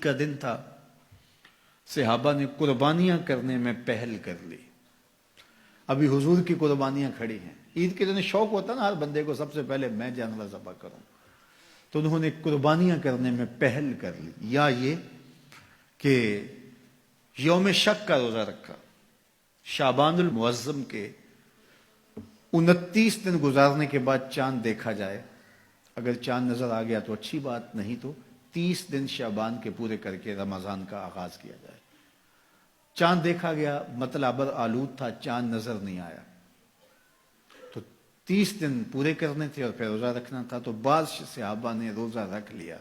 کا دن تھا، صحابہ نے قربانیاں کرنے میں پہل کر لی۔ ابھی حضور کی قربانیاں کھڑی ہیں۔ عید کے دن شوق ہوتا نا ہر بندے کو، سب سے پہلے میں جانور ذبح کروں، تو انہوں نے قربانیاں کرنے میں پہل کر لی۔ یا یہ کہ یوم شک کا روزہ رکھا، شعبان المعظم کے 29 دن گزارنے کے بعد چاند دیکھا جائے، اگر چاند نظر آ گیا تو اچھی بات، نہیں تو 30 دن شعبان کے پورے کر کے رمضان کا آغاز کیا جائے۔ چاند دیکھا گیا، مطلع ابر آلود تھا، چاند نظر نہیں آیا، تو 30 دن پورے کرنے تھے اور پھر روزہ رکھنا تھا، تو بعض صحابہ نے روزہ رکھ لیا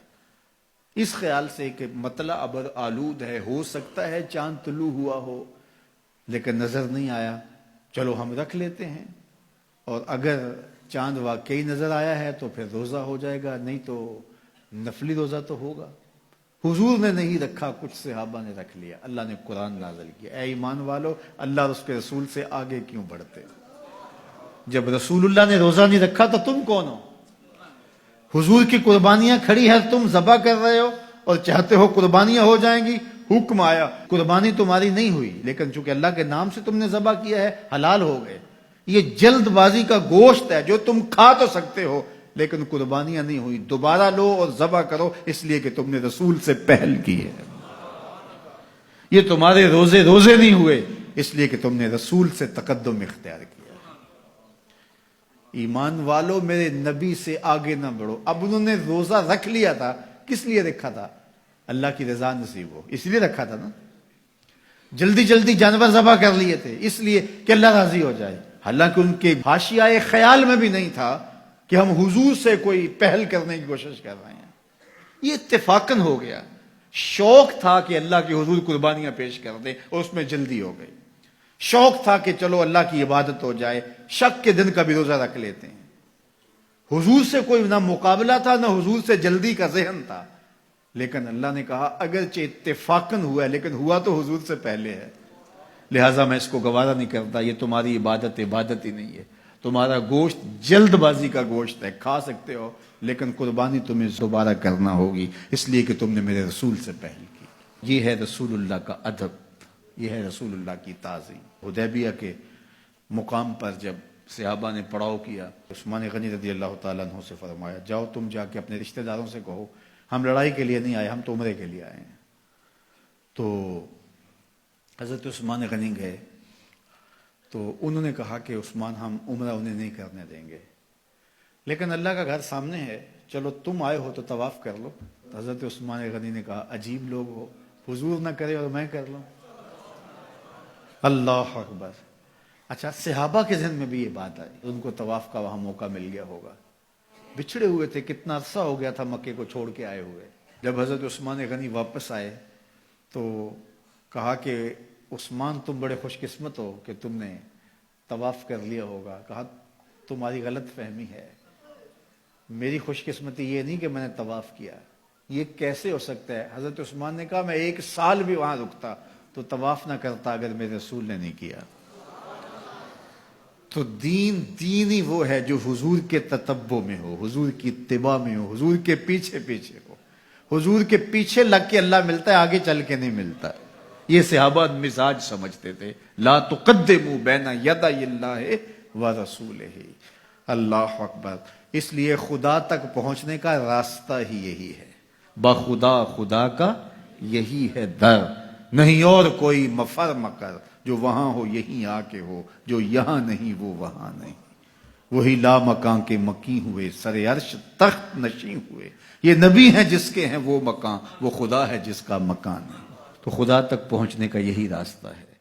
اس خیال سے کہ مطلع ابر آلود ہے، ہو سکتا ہے چاند طلوع ہوا ہو لیکن نظر نہیں آیا، چلو ہم رکھ لیتے ہیں، اور اگر چاند واقعی نظر آیا ہے تو پھر روزہ ہو جائے گا، نہیں تو نفلی روزہ تو ہوگا۔ حضور نے نہیں رکھا، کچھ صحابہ نے رکھ لیا۔ اللہ نے قرآن نازل کیا، اے ایمان والو اللہ اور اس کے رسول سے آگے کیوں بڑھتے؟ جب رسول اللہ نے روزہ نہیں رکھا تو تم کون ہو؟ حضور کی قربانیاں کھڑی ہیں، تم ذبح کر رہے ہو اور چاہتے ہو قربانیاں ہو جائیں گی۔ حکم آیا، قربانی تمہاری نہیں ہوئی لیکن چونکہ اللہ کے نام سے تم نے ذبح کیا ہے، حلال ہو گئے۔ یہ جلد بازی کا گوشت ہے جو تم کھا تو سکتے ہو لیکن قربانیاں نہیں ہوئی، دوبارہ لو اور ذبح کرو، اس لیے کہ تم نے رسول سے پہل کی ہے۔ یہ تمہارے روزے نہیں ہوئے اس لیے کہ تم نے رسول سے تقدم اختیار کیا۔ ایمان والو میرے نبی سے آگے نہ بڑھو۔ اب انہوں نے روزہ رکھ لیا تھا، کس لیے رکھا تھا؟ اللہ کی رضا نصیب ہو، اس لیے رکھا تھا نا۔ جلدی جلدی جانور ذبح کر لیے تھے اس لیے کہ اللہ راضی ہو جائے، حالانکہ ان کے حاشیۂ خیال میں بھی نہیں تھا کہ ہم حضور سے کوئی پہل کرنے کی کوشش کر رہے ہیں۔ یہ اتفاقاً ہو گیا، شوق تھا کہ اللہ کے حضور قربانیاں پیش کر دیں اور اس میں جلدی ہو گئی۔ شوق تھا کہ چلو اللہ کی عبادت ہو جائے، شک کے دن کا بھی روزہ رکھ لیتے ہیں۔ حضور سے کوئی نہ مقابلہ تھا نہ حضور سے جلدی کا ذہن تھا، لیکن اللہ نے کہا اگرچہ اتفاقاً ہوا ہے لیکن ہوا تو حضور سے پہلے ہے، لہٰذا میں اس کو گوارا نہیں کرتا۔ یہ تمہاری عبادت ہی نہیں ہے، تمہارا گوشت جلد بازی کا گوشت ہے، کھا سکتے ہو لیکن قربانی تمہیں دوبارہ کرنا ہوگی اس لیے کہ تم نے میرے رسول سے پہل کی۔ یہ ہے رسول اللہ کا ادب، یہ ہے رسول اللہ کی تعظیم۔ حدیبیہ کے مقام پر جب صحابہ نے پڑاؤ کیا، عثمان غنی رضی اللہ تعالیٰ عنہ سے فرمایا جاؤ تم جا کے اپنے رشتہ داروں سے کہو ہم لڑائی کے لیے نہیں آئے، ہم تو عمرے کے لیے آئے ہیں۔ تو حضرت عثمان غنی گئے تو انہوں نے کہا کہ عثمان ہم عمرہ انہیں نہیں کرنے دیں گے، لیکن اللہ کا گھر سامنے ہے، چلو تم آئے ہو تو طواف کر لو۔ حضرت عثمان غنی نے کہا عجیب لوگ ہو، حضور نہ کرے اور میں کر لوں؟ اللہ اکبر۔ اچھا، صحابہ کے ذہن میں بھی یہ بات آئی، ان کو طواف کا وہاں موقع مل گیا ہوگا، بچھڑے ہوئے تھے، کتنا عرصہ ہو گیا تھا مکے کو چھوڑ کے آئے ہوئے۔ جب حضرت عثمان غنی واپس آئے تو کہا کہ عثمان تم بڑے خوش قسمت ہو کہ تم نے طواف کر لیا ہوگا۔ کہا تمہاری غلط فہمی ہے، میری خوش قسمتی یہ نہیں کہ میں نے طواف کیا، یہ کیسے ہو سکتا ہے؟ حضرت عثمان نے کہا میں 1 سال بھی وہاں رکتا تو طواف نہ کرتا اگر میرے رسول نے نہیں کیا۔ تو دین ہی وہ ہے جو حضور کے تتبع میں ہو، حضور کی اتباع میں ہو، حضور کے پیچھے ہو۔ حضور کے پیچھے لگ کے اللہ ملتا ہے، آگے چل کے نہیں ملتا۔ یہ صحابہ مزاج سمجھتے تھے، لا تقدموا بین یدی اللہ ورسولہ، اللہ اکبر۔ اس لیے خدا تک پہنچنے کا راستہ ہی یہی ہے، خدا کا یہی ہے در، نہیں اور کوئی مفر مکر، جو وہاں ہو یہیں آ کے ہو، جو یہاں نہیں وہ وہاں نہیں۔ وہی لا مکان کے مکی ہوئے، سر عرش تخت نشیں ہوئے۔ یہ نبی ہیں جس کے ہیں وہ مکان، وہ خدا ہے جس کا مکان ہے۔ تو خدا تک پہنچنے کا یہی راستہ ہے۔